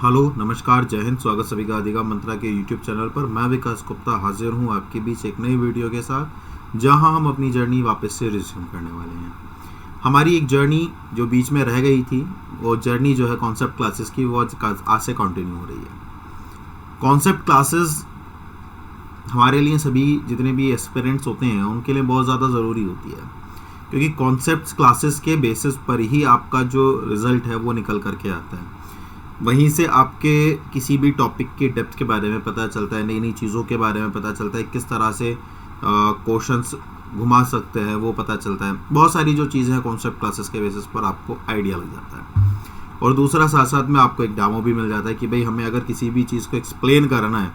Hello नमस्कार जय हिंद। स्वागत सभी का अधिगम मंत्रा के यूट्यूब चैनल पर। मैं विकास गुप्ता हाजिर हूं आपके बीच एक नई वीडियो के साथ, जहां हम अपनी जर्नी वापस से रिज्यूम करने वाले हैं। हमारी एक जर्नी जो बीच में रह गई थी, वो जर्नी जो है कॉन्सेप्ट क्लासेस की, वो आज से कंटिन्यू हो रही है। कॉन्सेप्ट क्लासेस हमारे लिए, सभी जितने भी एस्पिरेंट्स होते हैं उनके लिए बहुत ज़्यादा ज़रूरी होती है, क्योंकि कॉन्सेप्ट क्लासेस के बेसिस पर ही आपका जो रिज़ल्ट है वो निकल करके आता है। वहीं से आपके किसी भी टॉपिक के डेप्थ के बारे में पता चलता है, नई नई चीज़ों के बारे में पता चलता है, किस तरह से क्वेश्चंस घुमा सकते हैं वो पता चलता है। बहुत सारी जो चीज़ें हैं कॉन्सेप्ट क्लासेस के बेसिस पर आपको आइडिया लग जाता है। और दूसरा साथ साथ में आपको एक डेमो भी मिल जाता है कि भाई हमें अगर किसी भी चीज़ को एक्सप्लेन करना है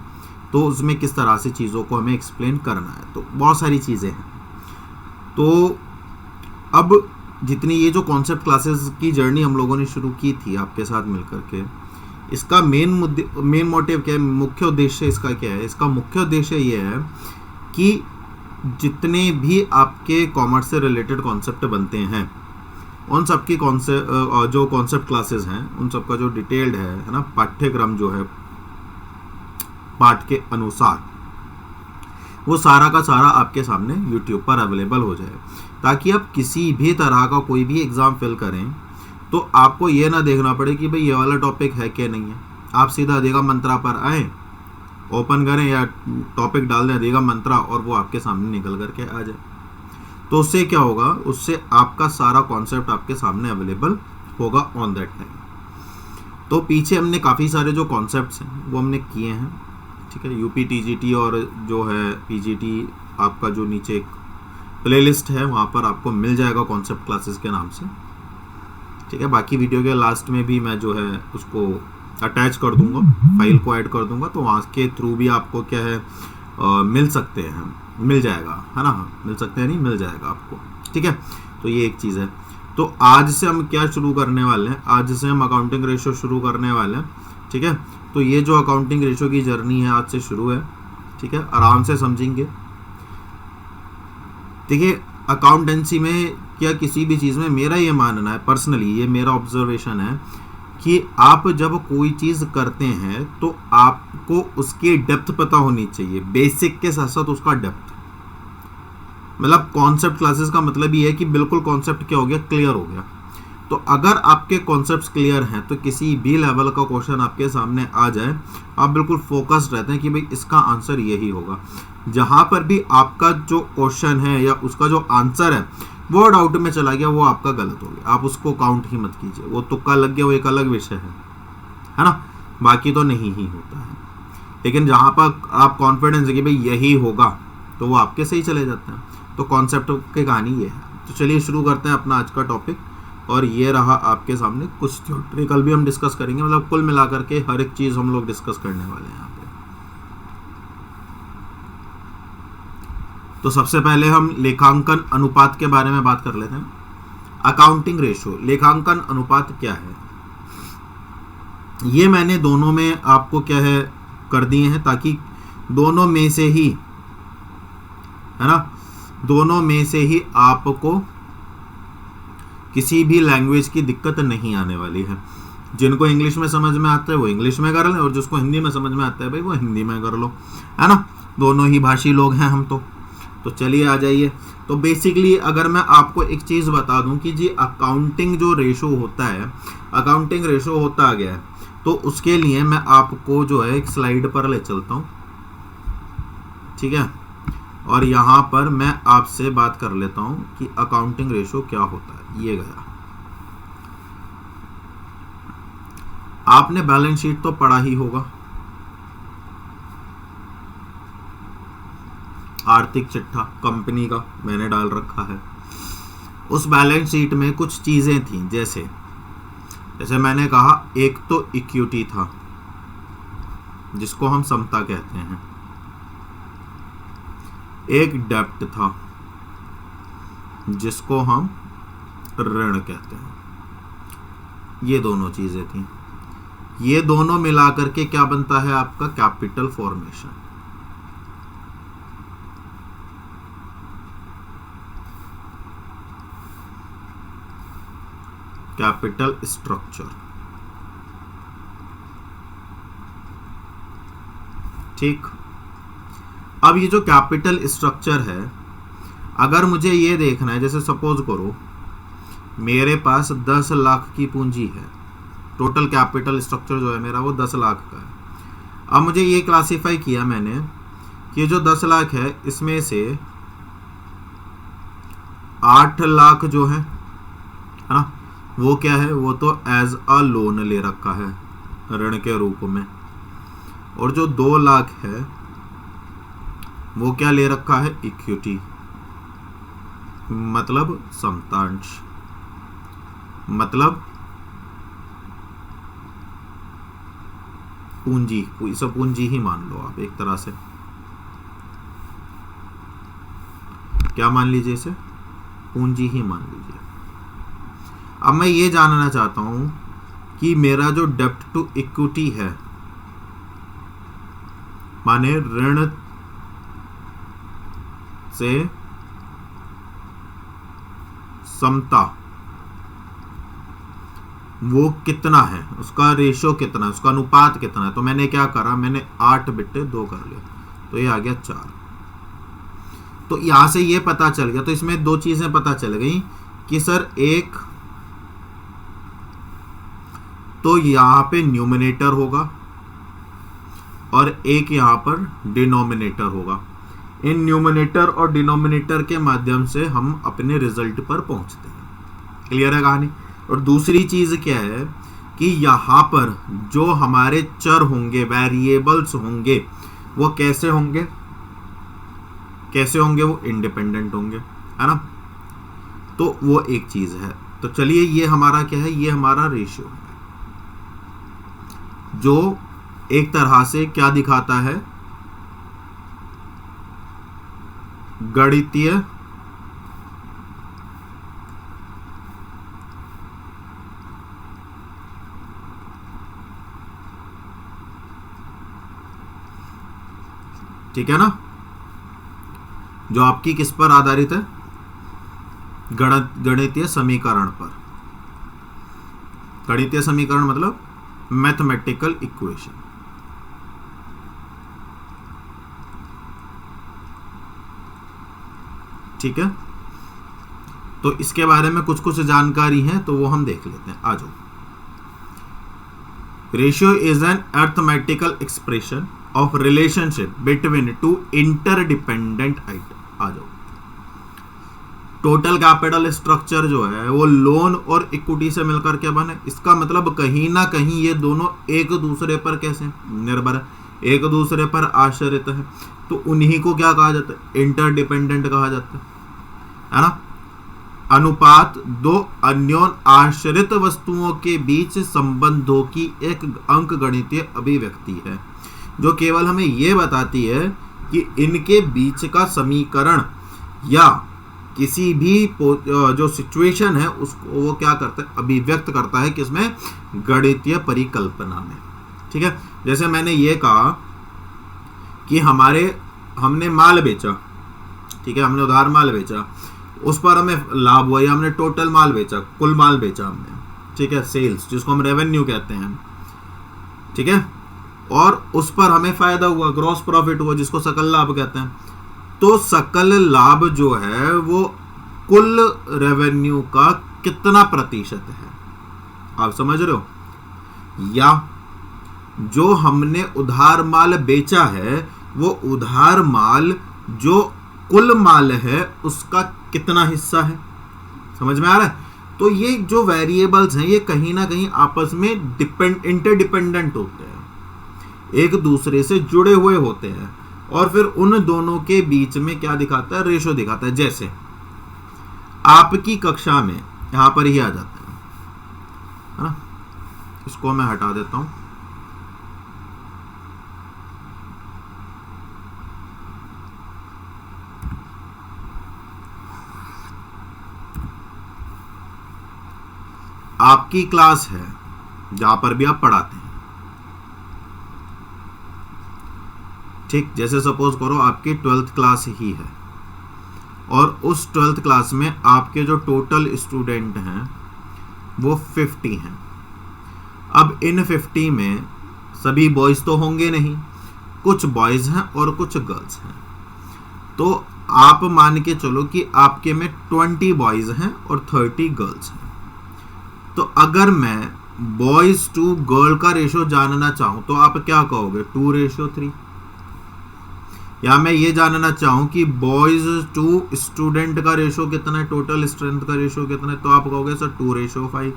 तो उसमें किस तरह से चीज़ों को हमें एक्सप्लेन करना है। तो बहुत सारी चीज़ें हैं। तो अब जितनी ये जो कॉन्सेप्ट क्लासेस की जर्नी हम लोगों ने शुरू की थी आपके साथ मिलकर के, इसका मेन मोटिव क्या है, मुख्य उद्देश्य इसका क्या है? इसका मुख्य उद्देश्य ये है कि जितने भी आपके कॉमर्स से रिलेटेड कॉन्सेप्ट बनते हैं उन सब की जो कॉन्सेप्ट क्लासेस हैं उन सब का जो डिटेल्ड है ना, पाठ्यक्रम जो है पाठ के अनुसार, वो सारा का सारा आपके सामने YouTube पर अवेलेबल हो जाए, ताकि आप किसी भी तरह का कोई भी एग्ज़ाम फिल करें तो आपको ये ना देखना पड़े कि भाई ये वाला टॉपिक है क्या नहीं है। आप सीधा अधिगम मंत्रा पर आएँ, ओपन करें या टॉपिक डाल दें अधिगम मंत्रा, और वो आपके सामने निकल करके आ जाए। तो उससे क्या होगा, उससे आपका सारा कॉन्सेप्ट आपके सामने अवेलेबल होगा ऑन दैट टाइम। तो पीछे हमने काफ़ी सारे जो कॉन्सेप्ट्स हैं वो हमने किए हैं, ठीक है। यूपी टीजीटी और जो है पीजीटी, आपका जो नीचे एक प्लेलिस्ट है वहाँ पर आपको मिल जाएगा कॉन्सेप्ट क्लासेस के नाम से, ठीक है। बाकी वीडियो के लास्ट में भी मैं जो है उसको अटैच कर दूंगा, फाइल को ऐड कर दूंगा, तो वहाँ के थ्रू भी आपको क्या है मिल सकते हैं, मिल जाएगा, है ना। मिल सकते हैं नहीं, मिल जाएगा आपको, ठीक है। तो ये एक चीज़ है। तो आज से हम क्या शुरू करने वाले हैं, आज से हम अकाउंटिंग रेशो शुरू करने वाले हैं, ठीक है। तो ये जो अकाउंटिंग रेशो की जर्नी है आज से शुरू है, ठीक है। आराम से समझेंगे। देखिए, अकाउंटेंसी में या किसी भी चीज़ में मेरा ये मानना है, पर्सनली ये मेरा ऑब्जर्वेशन है कि आप जब कोई चीज़ करते हैं तो आपको उसकी डेप्थ पता होनी चाहिए, बेसिक के साथ साथ उसका डेप्थ। मतलब कॉन्सेप्ट क्लासेस का मतलब ये है कि बिल्कुल कॉन्सेप्ट क्या हो गया, क्लियर हो गया। तो अगर आपके कॉन्सेप्ट्स क्लियर हैं तो किसी भी लेवल का क्वेश्चन आपके सामने आ जाए, आप बिल्कुल फोकस्ड रहते हैं कि भाई इसका आंसर यही होगा। जहाँ पर भी आपका जो क्वेश्चन है या उसका जो आंसर है वो डाउट में चला गया, वो आपका गलत हो गया, आप उसको काउंट ही मत कीजिए। वो तुक्का लग गया, वो एक अलग विषय है ना, बाकी तो नहीं ही होता है। लेकिन जहाँ पर आप कॉन्फिडेंस है कि भाई यही होगा, तो वो आपके सही चले जाते हैं। तो कॉन्सेप्ट की कहानी ये है। तो चलिए शुरू करते हैं अपना आज का टॉपिक। और ये रहा आपके सामने, कुछ थ्योरेटिकल भी हम डिस्कस करेंगे, मतलब कुल मिलाकर के हर एक चीज़ हम लोग डिस्कस करने वाले हैं यहाँ पे। तो सबसे पहले हम लेखांकन अनुपात के बारे में बात कर लेते हैं। अकाउंटिंग रेशो, लेखांकन अनुपात क्या है, ये मैंने दोनों में आपको क्या है कर दिए हैं, ताकि दोनों में से ही, है ना, दोनों में से ही आपको किसी भी लैंग्वेज की दिक्कत नहीं आने वाली है। जिनको इंग्लिश में समझ में आता है वो इंग्लिश में कर लें, और जिसको हिंदी में समझ में आता है भाई वो हिंदी में कर लो, है ना। दोनों ही भाषी लोग हैं हम तो चलिए आ जाइए। तो बेसिकली अगर मैं आपको एक चीज़ बता दूं कि जी अकाउंटिंग जो रेशो होता है, अकाउंटिंग रेशो होता आ गया है, तो उसके लिए मैं आपको जो है एक स्लाइड पर ले चलता हूँ, ठीक है। और यहाँ पर मैं आपसे बात कर लेता हूँ कि अकाउंटिंग रेशो क्या होता है। ये गया, आपने बैलेंस शीट तो पढ़ा ही होगा, आर्थिक चिट्ठा कंपनी का मैंने डाल रखा है। उस बैलेंस शीट में कुछ चीज़ें थी, जैसे मैंने कहा, एक तो इक्विटी था जिसको हम समता कहते हैं, एक डेब्ट था जिसको हम ऋण कहते हैं। ये दोनों चीज़ें थी, ये दोनों मिलाकर के क्या बनता है आपका कैपिटल फॉर्मेशन। Capital structure. ठीक। अब ये जो कैपिटल स्ट्रक्चर है, अगर मुझे ये देखना है, जैसे सपोज करो मेरे पास 10 लाख की पूंजी है, टोटल कैपिटल स्ट्रक्चर जो है मेरा वो 10 लाख का है। अब मुझे ये क्लासिफाई किया मैंने कि जो 10 लाख है इसमें से 8 लाख जो है ना, वो क्या है, वो तो एज अ लोन ले रखा है ऋण के रूप में, और जो 2 लाख है वो क्या ले रखा है, इक्विटी, मतलब समतांश, मतलब पूंजी, इसे पूंजी ही मान लो आप, एक तरह से क्या मान लीजिए, इसे पूंजी ही मान लीजिए। अब मैं ये जानना चाहता हूं कि मेरा जो डेब्ट टू इक्विटी है, माने ऋण से समता, वो कितना है, उसका रेशो कितना है, उसका अनुपात कितना है। तो मैंने क्या करा, मैंने 8 बिट्टे 2 कर लिया, तो ये आ गया 4। तो यहां से ये पता चल गया, तो इसमें 2 चीजें पता चल गई कि सर एक तो यहां पे न्यूमिनेटर होगा और एक यहां पर डिनोमिनेटर होगा। इन न्यूमिनेटर और डिनोमिनेटर के माध्यम से हम अपने रिजल्ट पर पहुंचते हैं। क्लियर है कहानी। और दूसरी चीज क्या है कि यहां पर जो हमारे चर होंगे, वेरिएबल्स होंगे, वो कैसे होंगे, वो इंडिपेंडेंट होंगे, है ना। तो वो एक चीज है। तो चलिए ये हमारा क्या है, ये हमारा रेशियो है जो एक तरह से क्या दिखाता है, गणितीय ठीक है ना, जो आपकी किस पर आधारित है, गणितीय समीकरण पर। गणितीय समीकरण मतलब मैथमेटिकल इक्वेशन। ठीक है, तो इसके बारे में कुछ कुछ जानकारी है, तो वो हम देख लेते हैं। आ जाओ। Ratio is an arithmetical expression of relationship between two interdependent item. आ जाओ। टोटल कैपिटल स्ट्रक्चर जो है वो लोन और इक्विटी से मिलकर क्या बने, इसका मतलब कहीं ना कहीं ये दोनों एक दूसरे पर कैसे निर्भर है, एक दूसरे पर आश्रित है। तो उन्हीं को क्या कहा जाता है, इंटरडिपेंडेंट कहा जाता है ना। अनुपात दो अन्योन आश्रित वस्तुओं के बीच संबंधों की एक अंकगणितीय अभिव्यक्ति है जो केवल हमें यह बताती है कि इनके बीच का समीकरण या किसी भी जो सिचुएशन है उसको वो क्या करता है, अभिव्यक्त करता है किसमें, गणितीय परिकल्पना में। ठीक है, जैसे मैंने ये कहा कि हमने माल बेचा, ठीक है, हमने उधार माल बेचा, उस पर हमें लाभ हुआ, या हमने टोटल माल बेचा, कुल माल बेचा हमने, ठीक है, सेल्स जिसको हम रेवेन्यू कहते हैं, ठीक है, और उस पर हमें फायदा हुआ, ग्रॉस प्रॉफिट हुआ जिसको सकल लाभ कहते हैं। तो सकल लाभ जो है वो कुल रेवेन्यू का कितना प्रतिशत है, आप समझ रहे हो, या जो हमने उधार माल बेचा है वो उधार माल जो कुल माल है उसका कितना हिस्सा है, समझ में आ रहा है। तो ये जो वेरिएबल्स हैं ये कहीं ना कहीं आपस में इंटरडिपेंडेंट होते हैं, एक दूसरे से जुड़े हुए होते हैं, और फिर उन दोनों के बीच में क्या दिखाता है, रेशो दिखाता है। जैसे आपकी कक्षा में यहां पर ही आ जाता है ना, इसको मैं हटा देता हूं। आपकी क्लास है जहां पर भी आप पढ़ाते हैं, ठीक, जैसे सपोज करो आपकी 12th क्लास ही है और उस 12th क्लास में आपके जो टोटल स्टूडेंट हैं वो 50 हैं। अब इन 50 में सभी बॉयज तो होंगे नहीं, कुछ बॉयज हैं और कुछ गर्ल्स हैं। तो आप मान के चलो कि आपके में 20 बॉयज हैं और 30 गर्ल्स हैं। तो अगर मैं बॉयज टू गर्ल का रेशो जानना चाहूं तो आप क्या कहोगे? 2:3। या मैं ये जानना चाहूं कि बॉयज टू स्टूडेंट का रेशो कितना है, टोटल स्ट्रेंथ का रेशो कितना है, तो आप कहोगे सर 2:5।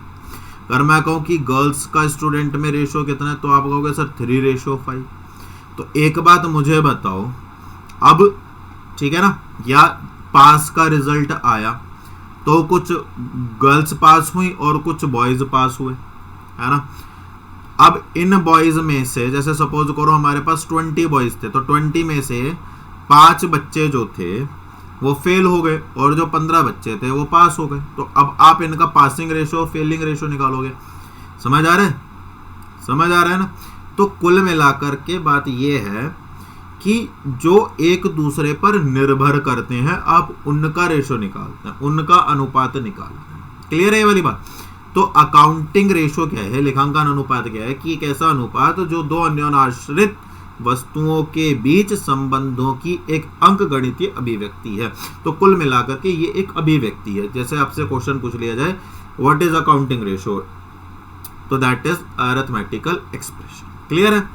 अगर मैं कहूं कि गर्ल्स का स्टूडेंट में रेशो कितना है तो आप कहोगे सर 3:5। तो एक बात मुझे बताओ, अब ठीक है ना, या पास का रिजल्ट आया तो कुछ गर्ल्स पास हुई और कुछ बॉयज पास हुए, है ना। अब इन बॉयज में से जैसे सपोज करो हमारे पास 20 बॉयज थे, तो 20 में से 5 बच्चे जो थे वो फेल हो गए और जो 15 बच्चे थे वो पास हो गए। तो अब आप इनका पासिंग रेशो और फेलिंग रेशो निकालोगे। समझ आ रहा है? समझ आ रहा है ना। तो कुल मिलाकर के बात ये है कि जो एक दूसरे पर निर्भर करते हैं आप उनका रेशो निकालते हैं, उनका अनुपात निकालते हैं। क्लियर है ये वाली बात? तो अकाउंटिंग रेशो क्या है, लेखांकन अनुपात क्या है कि एक ऐसा अनुपात जो दो अन्योन्याश्रित वस्तुओं के बीच संबंधों की एक अंकगणितीय अभिव्यक्ति है। तो कुल मिलाकर के ये एक अभिव्यक्ति है। जैसे आपसे क्वेश्चन पूछ लिया जाए व्हाट इज अकाउंटिंग रेशो, तो that is arithmetical expression. Clear है?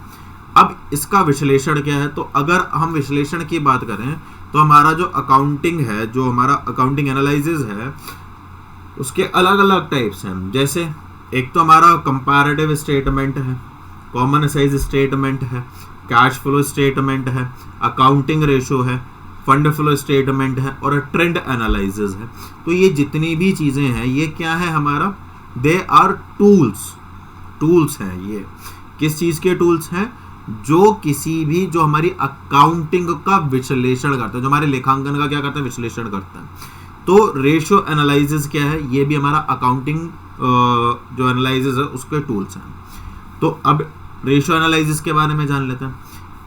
अब इसका विश्लेषण क्या है? तो अगर हम विश्लेषण की बात करें तो हमारा जो अकाउंटिंग है, जो हमारा अकाउंटिंग एनालिसिस है, उसके अलग अलग टाइप्स हैं। जैसे एक तो हमारा कंपैरेटिव स्टेटमेंट है, कॉमन साइज स्टेटमेंट है, कैश फ्लो स्टेटमेंट है, अकाउंटिंग रेशो है, फंड फ्लो स्टेटमेंट है और ट्रेंड एनालिसिस है। तो ये जितनी भी चीजें हैं ये क्या है हमारा? दे आर टूल्स हैं। ये किस चीज के टूल्स हैं? जो किसी भी जो हमारी अकाउंटिंग का विश्लेषण करता है, जो हमारे लेखांकन का क्या करता है? विश्लेषण करता है। तो रेशो एनालिसिस क्या है? ये भी हमारा अकाउंटिंग जो एनालिसिस है उसके टूल्स हैं। तो अब रेशो एनालिसिस के बारे में जान लेते हैं।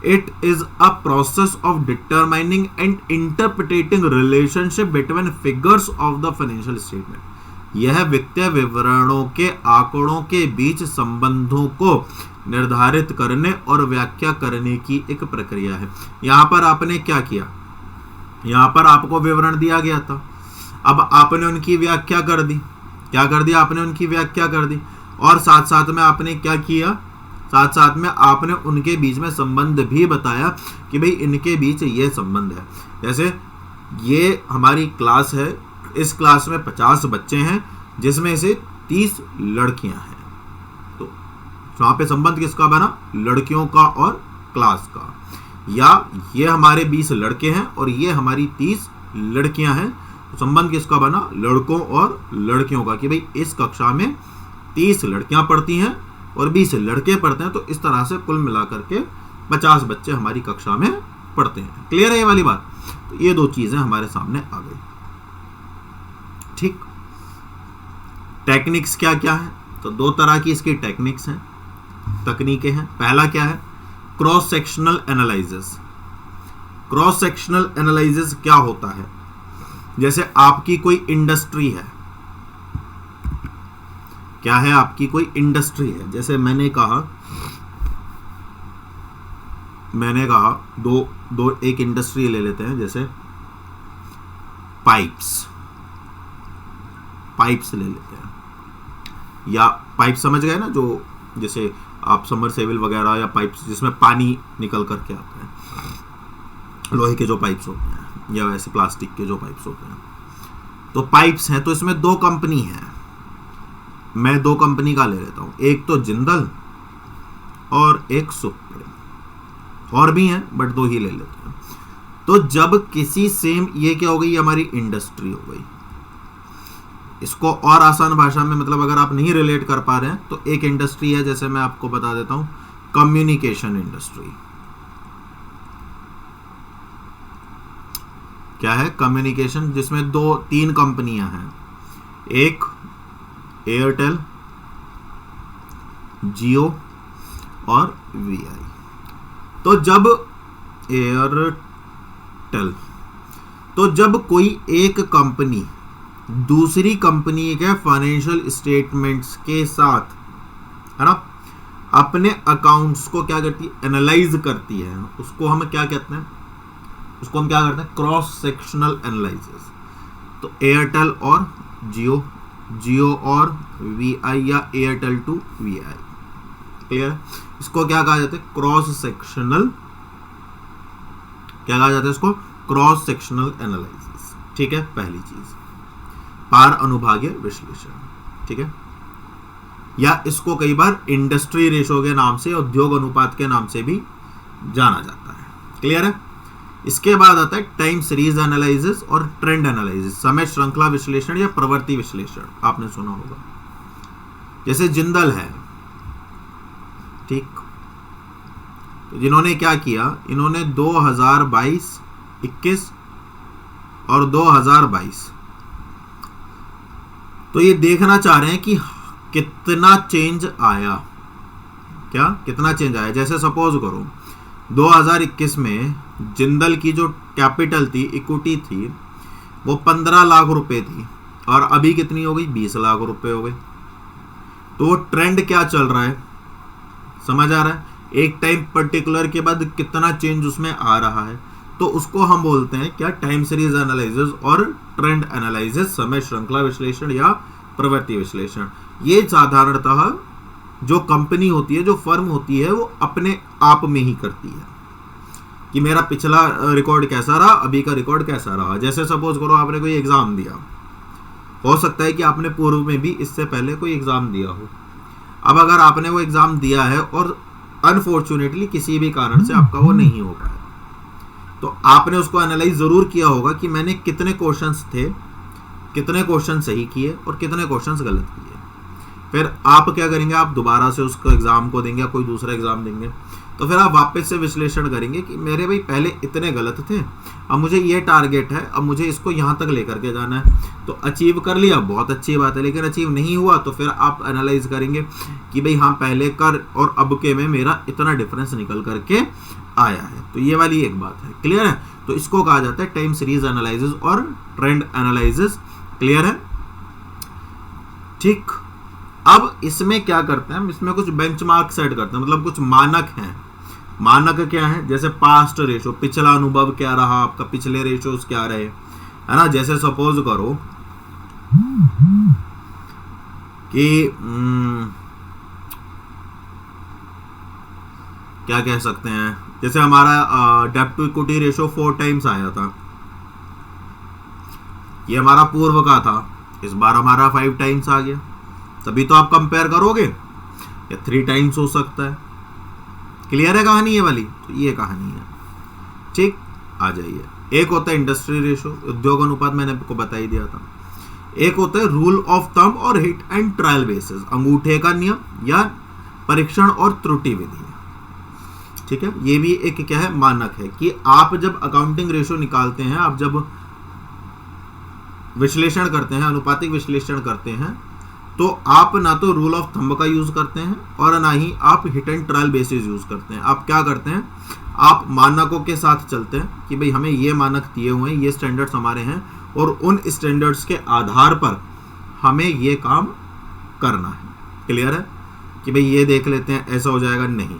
It is a process of determining and interpreting relationship between figures of the financial statement. यह वित्तीय विवरणों के आंकड़ों के बीच संबंधों को निर्धारित करने और व्याख्या करने की एक प्रक्रिया है। यहां पर आपने क्या किया? यहां पर आपको विवरण दिया गया था, अब आपने उनकी व्याख्या कर दी। क्या कर दिया? आपने उनकी व्याख्या कर दी और साथ साथ में आपने क्या किया? साथ साथ में आपने उनके बीच में संबंध भी बताया कि भाई इनके बीच ये संबंध है। जैसे ये हमारी क्लास है, इस क्लास में 50 बच्चे हैं जिसमें से 30 लड़कियां हैं। तो वहां पे संबंध किसका बना? लड़कियों का और क्लास का। या ये हमारे 20 लड़के हैं और ये हमारी 30 लड़कियां हैं, तो संबंध किसका बना? लड़कों और लड़कियों का, कि भाई इस कक्षा में 30 लड़कियां पढ़ती हैं और 20 लड़के पढ़ते हैं। तो इस तरह से कुल मिलाकर के 50 बच्चे हमारी कक्षा में पढ़ते हैं। क्लियर है ये वाली बात? तो ये दो चीजें हमारे सामने आ गई। ठीक, टेक्निक्स क्या क्या है? तो दो तरह की इसकी टेक्निक्स हैं, तकनीकें हैं। पहला क्या है? Cross sectional analysis. Cross sectional analysis क्या होता है? जैसे आपकी कोई इंडस्ट्री है, क्या है? आपकी कोई इंडस्ट्री है। जैसे मैंने कहा दो एक इंडस्ट्री ले लेते हैं, जैसे पाइप्स ले लेते हैं। या पाइप समझ गए ना, जो जैसे आप समरसेबल वगैरह या पाइप्स जिसमें पानी निकल करके आता है, लोहे के जो पाइप्स होते हैं या वैसे प्लास्टिक के जो पाइप्स होते हैं। तो पाइप्स हैं, तो इसमें दो कंपनी है। मैं दो कंपनी का ले लेता हूं, एक तो जिंदल और एक सुप्रीम। और भी हैं बट दो ही ले लेते हैं। तो जब किसी सेम, ये क्या हो गई? हमारी इंडस्ट्री हो गई। इसको और आसान भाषा में, मतलब अगर आप नहीं रिलेट कर पा रहे हैं तो एक इंडस्ट्री है, जैसे मैं आपको बता देता हूं, कम्युनिकेशन इंडस्ट्री। क्या है? कम्युनिकेशन, जिसमें 2-3 कंपनियां हैं, एक एयरटेल, जियो और वीआई। तो जब कोई एक कंपनी दूसरी कंपनी के फाइनेंशियल स्टेटमेंट्स के साथ, है ना, अपने अकाउंट्स को क्या करती है, एनालाइज करती है, उसको हम क्या कहते हैं, उसको हम क्या करते हैं, क्रॉस सेक्शनल एनालिसिस। तो एयरटेल और जियो, जियो और वीआई या एयरटेल टू वीआई, क्लियर है? इसको क्या कहा जाता है, क्रॉस सेक्शनल, क्या कहा जाता है इसको, क्रॉस सेक्शनल एनालिसिस। ठीक है, पहली चीज पार अनुभागीय विश्लेषण। ठीक है, या इसको कई बार इंडस्ट्री रेशो के नाम से, उद्योग अनुपात के नाम से भी जाना जाता है, क्लियर है? इसके बाद आता है टाइम सीरीज एनालिसिस और ट्रेंड एनालिसिस, समय श्रृंखला विश्लेषण या प्रवृत्ति विश्लेषण, आपने सुना होगा। जैसे जिंदल है, ठीक, तो जिन्होंने क्या किया, इन्होंने 2022, 21 और 2022, तो ये देखना चाह रहे हैं कि कितना चेंज आया, क्या कितना चेंज आया। जैसे सपोज करो 2021 में जिंदल की जो कैपिटल थी, इक्विटी थी, वो 15 लाख रुपए थी और अभी कितनी हो गई, 20 लाख रुपए हो गई। तो वो ट्रेंड क्या चल रहा है, समझ आ रहा है? एक टाइम पर्टिकुलर के बाद कितना चेंज उसमें आ रहा है, तो उसको हम बोलते हैं क्या, टाइम सीरीज एनालिसिस और ट्रेंड एनालिसिस, समय श्रृंखला विश्लेषण या प्रवृत्ति विश्लेषण। ये साधारणतः जो कंपनी होती है, जो फर्म होती है, वो अपने आप में ही करती है कि मेरा पिछला रिकॉर्ड कैसा रहा, अभी का रिकॉर्ड कैसा रहा। जैसे सपोज करो आपने कोई एग्जाम दिया, हो सकता है कि आपने पूर्व में भी इससे पहले कोई एग्जाम दिया हो। अब अगर आपने वो एग्जाम दिया है और अनफॉर्चुनेटली किसी भी कारण से आपका वो नहीं हो पाया, तो आपने उसको एनालाइज जरूर किया होगा कि मैंने कितने क्वेश्चंस थे, कितने क्वेश्चन सही किए और कितने क्वेश्चंस गलत किए। फिर आप क्या करेंगे, आप दोबारा से उसको एग्जाम को देंगे या कोई दूसरा एग्जाम देंगे, तो फिर आप वापस से विश्लेषण करेंगे कि मेरे भाई पहले इतने गलत थे, अब मुझे ये टारगेट है, अब मुझे इसको यहाँ तक लेकर के जाना है। तो अचीव कर लिया, बहुत अच्छी बात है, लेकिन अचीव नहीं हुआ तो फिर आप एनालाइज करेंगे कि भाई हाँ, पहले कर और अब के में मेरा इतना डिफरेंस निकल करके आया है। तो ये वाली एक बात है, क्लियर है? तो इसको कहा जाता है टाइम सीरीज एनालिसिस और ट्रेंड एनालिसिस, क्लियर है? ठीक, अब इसमें क्या करते हैं, इसमें कुछ बेंचमार्क सेट करते हैं, मतलब कुछ मानक हैं। मानक क्या है, जैसे पास्ट रेशो, पिछला अनुभव क्या रहा आपका, पिछले रेशोस क्या रहे, है ना। जैसे सपोज करो कि क्या कह सकते हैं, जैसे हमारा डेब्ट टू इक्विटी रेशो 4 टाइम्स आया था, ये हमारा पूर्व का था, इस बार हमारा 5 टाइम्स आ गया, तभी तो आप कंपेयर करोगे, या 3 टाइम्स हो सकता है। क्लियर है कहानी ये वाली? तो ये कहानी है, ठीक। आ जाइए, एक होता है इंडस्ट्री रेशो, उद्योग अनुपात, मैंने आपको बता ही दिया था। एक होता है रूल ऑफ थंब और हिट एंड ट्रायल बेसिस, अंगूठे का नियम या परीक्षण और त्रुटि विधि, ठीक है। ये भी एक क्या है, मानक है कि आप जब अकाउंटिंग रेशो निकालते हैं, आप जब विश्लेषण करते हैं, अनुपातिक विश्लेषण करते हैं, तो आप ना तो रूल ऑफ थंब का यूज करते हैं और ना ही आप hit and trial basis use करते हैं। आप क्या करते हैं, आप मानकों के साथ चलते हैं कि भाई हमें ये मानक दिए हुए हैं, ये स्टैंडर्ड्स हमारे हैं और उन स्टैंडर्ड्स के आधार पर हमें ये काम करना है। क्लियर है कि भाई ये देख लेते हैं, ऐसा हो जाएगा, नहीं।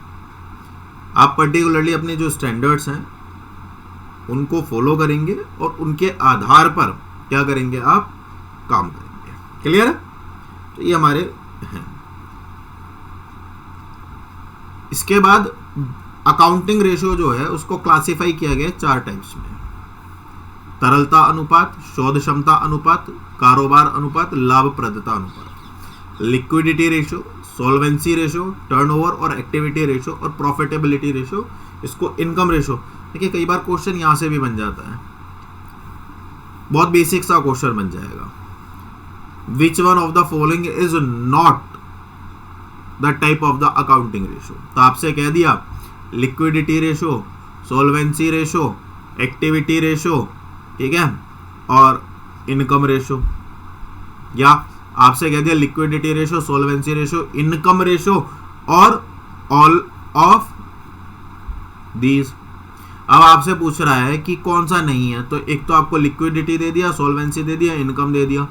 आप पर्टिकुलरली अपने जो स्टैंडर्ड्स हैं उनको फॉलो करेंगे और उनके आधार पर क्या करेंगे, आप काम करेंगे। क्लियर है? तो ये हमारे हैं। इसके बाद अकाउंटिंग रेशियो जो है उसको क्लासिफाई किया गया 4 टाइप्स में, तरलता अनुपात, शोध क्षमता अनुपात, कारोबार अनुपात, लाभप्रदता अनुपात, liquidity ratio, solvency ratio, turnover और एक्टिविटी रेशियो और प्रॉफिटेबिलिटी रेशियो, इसको इनकम रेशियो। देखिए कई बार क्वेश्चन यहां से भी बन जाता है, बहुत बेसिक सा क्वेश्चन बन जाएगा, which one of the following is not the type of the accounting ratio. तो आपसे कह दिया liquidity ratio, solvency ratio, activity ratio, ठीक है, और इनकम रेशियो, या आपसे कह दिया liquidity ratio, solvency ratio, income ratio और ऑल ऑफ दीज। अब आपसे पूछ रहा है कि कौन सा नहीं है, तो एक तो आपको लिक्विडिटी दे दिया, सॉल्वेंसी दे दिया, इनकम दे दिया,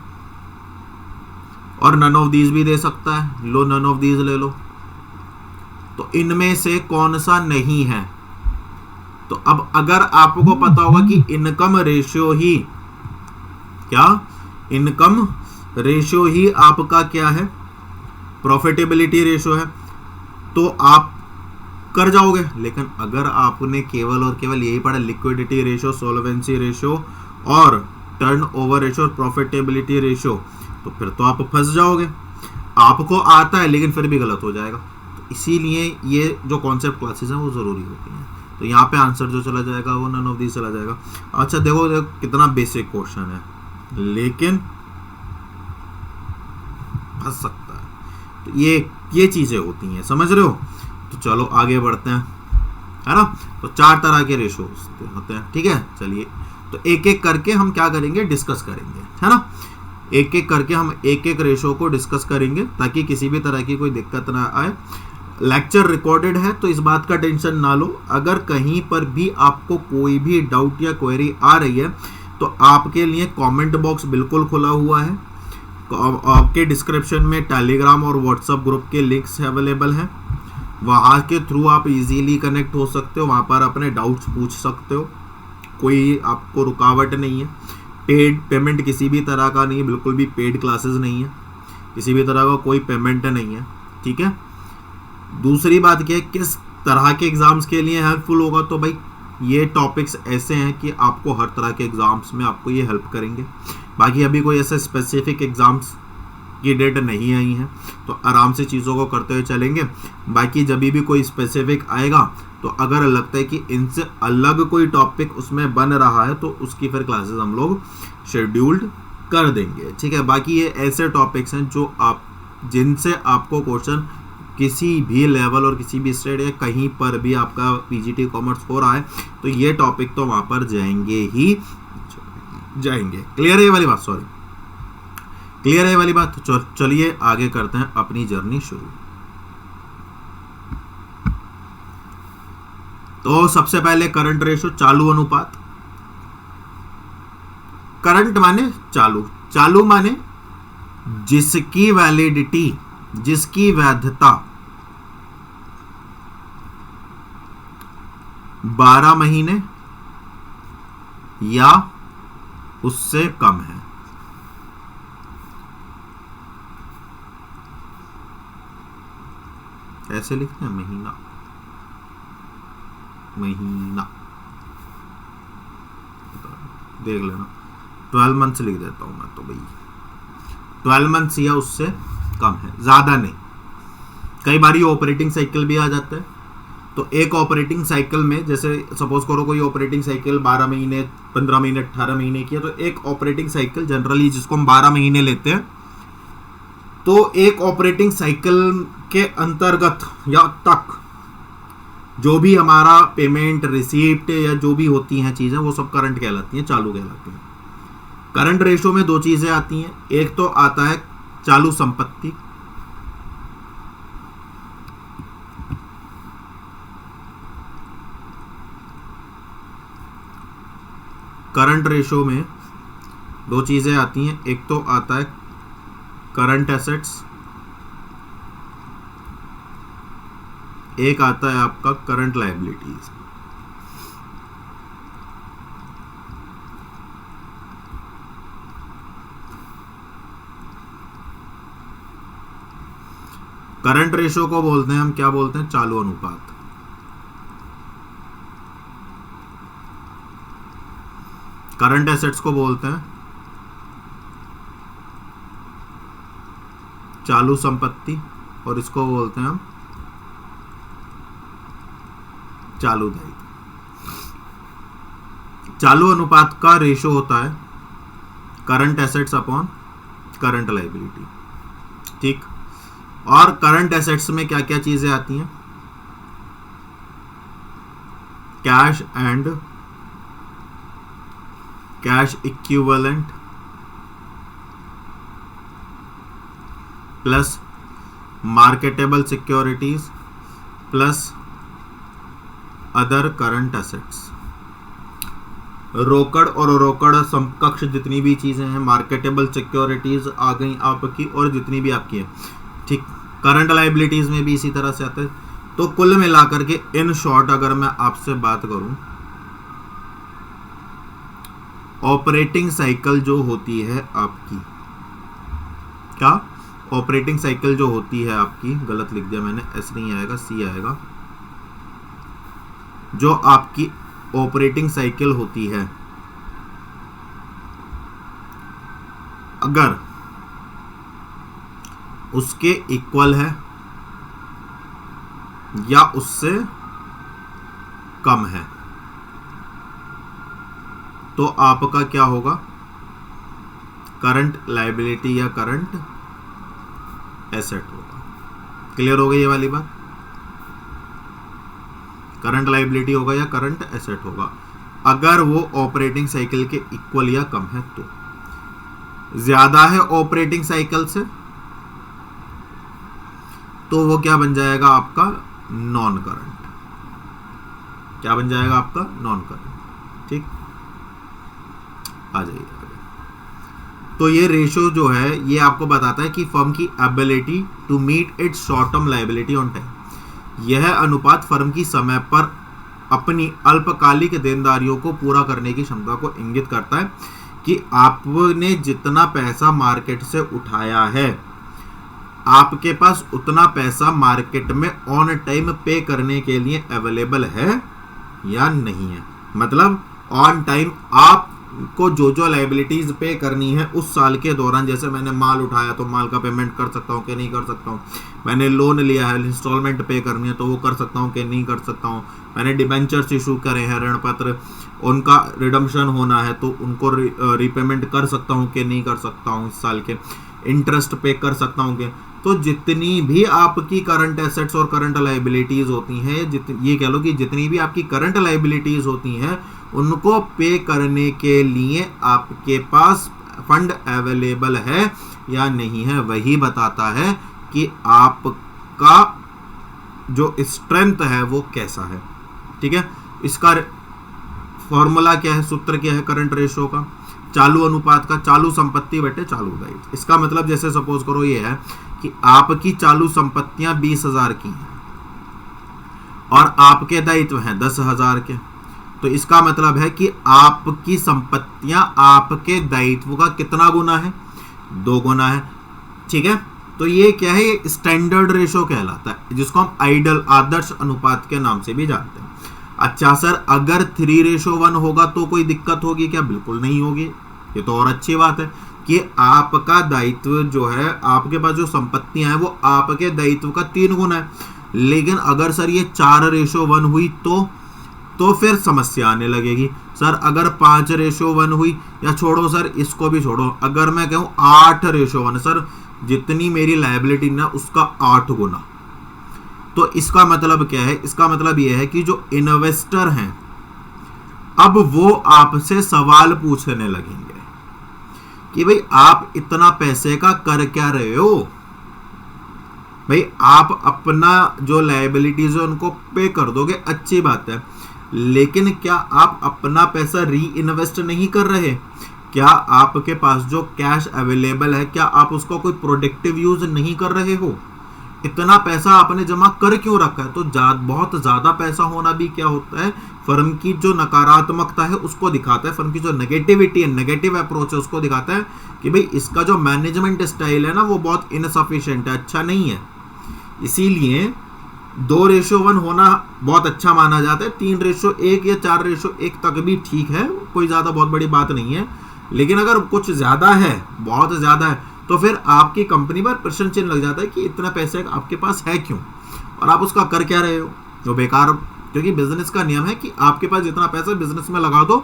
और नन ऑफ दीज भी दे सकता है, लो नन ऑफ दीज ले लो। तो इनमें से कौन सा नहीं है? तो अब अगर आपको पता होगा कि इनकम रेशियो ही इनकम रेशियो ही आपका क्या है, प्रॉफिटेबिलिटी रेशियो है, तो आप कर जाओगे। लेकिन अगर आपने केवल और केवल यही पढ़ा लिक्विडिटी रेशियो, सोल्वेंसी रेशियो और टर्नओवर रेशियो और प्रॉफिटेबिलिटी रेशियो, तो फिर तो आप फंस जाओगे। आपको आता है लेकिन फिर भी गलत हो जाएगा। तो इसीलिए ये जो कॉन्सेप्ट क्लासेस हैं वो जरूरी होती हैं। तो यहाँ पे आंसर जो चला जाएगा वो नन ऑफ दीज चला जाएगा। अच्छा देखो कितना बेसिक क्वेश्चन है, लेकिन फंस सकता है। तो ये चीजें होती हैं, समझ रहे हो? तो चलो आगे बढ़ते हैं, है ना। तो 4 तरह के रेशो होते हैं, ठीक है। चलिए तो एक एक करके हम क्या करेंगे, डिस्कस करेंगे, है ना। एक एक करके हम एक एक रेशो को डिस्कस करेंगे ताकि किसी भी तरह की कोई दिक्कत ना आए। लेक्चर रिकॉर्डेड है तो इस बात का टेंशन ना लो। अगर कहीं पर भी आपको कोई भी डाउट या क्वेरी आ रही है तो आपके लिए कमेंट बॉक्स बिल्कुल खुला हुआ है। आपके डिस्क्रिप्शन में टेलीग्राम और व्हाट्सएप ग्रुप के लिंक्स अवेलेबल हैं, वहाँ के थ्रू आप इजीली कनेक्ट हो सकते हो, वहाँ पर अपने डाउट्स पूछ सकते हो, कोई आपको रुकावट नहीं है। पेड पेमेंट किसी भी तरह का नहीं है, बिल्कुल भी पेड क्लासेस नहीं है, किसी भी तरह का कोई पेमेंट नहीं है, ठीक है। दूसरी बात क्या है, किस तरह के एग्जाम्स के लिए हेल्पफुल होगा, तो भाई ये टॉपिक्स ऐसे हैं कि आपको हर तरह के एग्जाम्स में आपको ये हेल्प करेंगे। बाकी अभी कोई ऐसे स्पेसिफिक एग्जाम्स की डेट नहीं आई है तो आराम से चीज़ों को करते हुए चलेंगे। बाकी जब भी कोई स्पेसिफिक आएगा तो अगर लगता है कि इनसे अलग कोई टॉपिक उसमें बन रहा है तो उसकी फिर क्लासेस हम लोग शेड्यूल्ड कर देंगे, ठीक है। बाकी ये ऐसे टॉपिक्स हैं जो जिनसे आपको क्वेश्चन किसी भी लेवल और किसी भी स्टेट या कहीं पर भी आपका पीजीटी कॉमर्स हो रहा है तो ये टॉपिक तो वहां पर जाएंगे ही जाएंगे। क्लियर है ये वाली बात? सॉरी, क्लियर है ये वाली बात? तो चलिए आगे करते हैं अपनी जर्नी शुरू। तो सबसे पहले करंट रेशो, चालू अनुपात। करंट माने चालू, चालू माने जिसकी वैलिडिटी, जिसकी वैधता 12 महीने या उससे कम है। ऐसे लिखते हैं, महीना देख लेना। 12 मंथ्स लिख देता हूं मैं, तो भाई 12 मंथ्स या उससे कम है, ज्यादा नहीं। कई बार ये ऑपरेटिंग साइकिल भी आ जाता है। तो एक ऑपरेटिंग साइकिल में, जैसे सपोज करो कोई ऑपरेटिंग साइकिल 12 महीने, 15 महीने, 18 महीने की है, तो एक ऑपरेटिंग साइकिल जनरली जिसको हम 12 महीने लेते हैं, तो एक ऑपरेटिंग साइकिल के अंतर्गत या तक जो भी हमारा पेमेंट, रिसीप्ट या जो भी होती हैं चीजें, वो सब करंट कहलाती हैं, चालू कहलाती हैं। करंट रेशो में 2 चीजें आती हैं। एक तो आता है चालू संपत्ति, करंट रेशो में 2 चीजें आती हैं। एक तो आता है करंट एसेट्स, एक आता है आपका करंट लायबिलिटीज। करंट रेशो को बोलते हैं हम, क्या बोलते हैं, चालू अनुपात। करंट एसेट्स को बोलते हैं चालू संपत्ति, और इसको बोलते हैं हम चालू दायित्व। चालू अनुपात का रेशो होता है current assets upon current liability, ठीक। और करंट एसेट्स में क्या क्या चीजें आती हैं, cash and cash equivalent plus marketable securities plus other current assets. रोकड़ और रोकड़ समकक्ष जितनी भी चीजें हैं, मार्केटेबल सिक्योरिटीज आ गई आपकी, और जितनी भी आपकी है, ठीक। करंट लायबिलिटीज में भी इसी तरह से आता है तो कुल मिलाकर के इन शॉर्ट अगर मैं आपसे बात करूं, ऑपरेटिंग साइकिल जो होती है आपकी, क्या ऑपरेटिंग साइकिल जो होती है आपकी, गलत लिख दिया मैंने, एस नहीं आएगा सी आएगा, जो आपकी ऑपरेटिंग साइकिल होती है, अगर उसके इक्वल है या उससे कम है तो आपका क्या होगा, करंट लायबिलिटी या करंट एसेट होगा। क्लियर हो गई ये वाली बात? करंट लायबिलिटी होगा या करंट एसेट होगा अगर वो ऑपरेटिंग साइकिल के इक्वल या कम है। तो ज्यादा है ऑपरेटिंग साइकिल से तो वो क्या बन जाएगा आपका, नॉन करंट। क्या बन जाएगा आपका, नॉन करंट। ठीक, आ जाइए आगे। तो ये रेशियो जो है ये आपको बताता है कि फर्म की ability to meet its short term liability on time. यह अनुपात फर्म की समय पर अपनी अल्पकालिक देनदारियों को पूरा करने की क्षमता को इंगित करता है कि आपने जितना पैसा मार्केट से उठाया है, आपके पास उतना पैसा मार्केट में ऑन टाइम पे करने के लिए अवेलेबल है या नहीं है। मतलब ऑन टाइम आपको जो जो लायबिलिटीज पे करनी है उस साल के दौरान, जैसे मैंने माल उठाया तो माल का पेमेंट कर सकता हूँ कि नहीं कर सकता हूँ, मैंने लोन लिया है इंस्टॉलमेंट पे करनी है तो वो कर सकता हूँ कि नहीं कर सकता हूँ, मैंने डिबेंचर्स इशू करे हैं ऋण पत्र, उनका रिडम्पशन होना है तो उनको रीपेमेंट कर सकता हूँ कि नहीं कर सकता हूँ, इस साल के इंटरेस्ट पे कर सकता हूँ कि। तो जितनी भी आपकी करंट एसेट्स और करंट लायबिलिटीज होती हैं, ये कह लो कि जितनी भी आपकी करंट लायबिलिटीज होती हैं उनको पे करने के लिए आपके पास फंड अवेलेबल है या नहीं है, वही बताता है कि आपका जो स्ट्रेंथ है वो कैसा है। ठीक है, इसका फॉर्मूला क्या है, सूत्र क्या है करंट रेशियो का, चालू अनुपात का, चालू संपत्ति बटे चालू दायित्व। इसका मतलब जैसे सपोज करो ये है कि आपकी चालू संपत्तियां 20,000 की हैं और आपके दायित्व हैं 10,000 के, तो इसका मतलब है कि आपकी संपत्तियां आपके दायित्व का कितना गुना है, 2 गुना है। ठीक है, तो ये क्या है, ये स्टैंडर्ड रेशो कहलाता है, जिसको हम आइडल आदर्श अनुपात के नाम से भी जानते हैं। अच्छा सर, अगर 3:1 होगा तो कोई दिक्कत होगी क्या? बिल्कुल नहीं होगी। ये तो और अच्छी बात है कि आपका दायित्व जो है, आपके पास जो संपत्तियां हैं वो आपके दायित्व का 3 गुना है। लेकिन अगर सर ये 4:1 हुई तो फिर समस्या आने लगेगी। सर अगर 5:1 हुई, या छोड़ो सर इसको भी छोड़ो, अगर मैं कहूं 8:1, सर जितनी मेरी लायबिलिटी ना उसका 8 गुना, तो इसका मतलब क्या है, इसका मतलब यह है कि जो इन्वेस्टर हैं अब वो आपसे सवाल पूछने लगेंगे कि भाई आप इतना पैसे का कर क्या रहे हो। भाई आप अपना जो लायबिलिटीज है उनको पे कर दोगे, अच्छी बात है, लेकिन क्या आप अपना पैसा री इन्वेस्ट नहीं कर रहे? क्या आपके पास जो कैश अवेलेबल है, क्या आप उसका कोई प्रोडक्टिव यूज नहीं कर रहे हो? इतना पैसा आपने जमा कर क्यों रखा है? तो बहुत ज्यादा पैसा होना भी क्या होता है, फर्म की जो नकारात्मकता है उसको दिखाता है, फर्म की जो नेगेटिविटी है, नेगेटिव अप्रोच है उसको दिखाता है कि भाई इसका जो मैनेजमेंट स्टाइल है ना वो बहुत इनसफिशिएंट है, अच्छा नहीं है। इसीलिए 2:1 होना बहुत अच्छा माना जाता है, 3:1 या 4:1 तक भी ठीक है, कोई ज्यादा बहुत बड़ी बात नहीं है। लेकिन अगर कुछ ज्यादा है, बहुत ज्यादा है, तो फिर आपकी कंपनी पर प्रश्न चिन्ह लग जाता है कि इतना पैसे आपके पास है क्यों और आप उसका कर क्या रहे हो, जो बेकार। क्योंकि बिजनेस का नियम है कि आपके पास जितना पैसा बिजनेस में लगा दो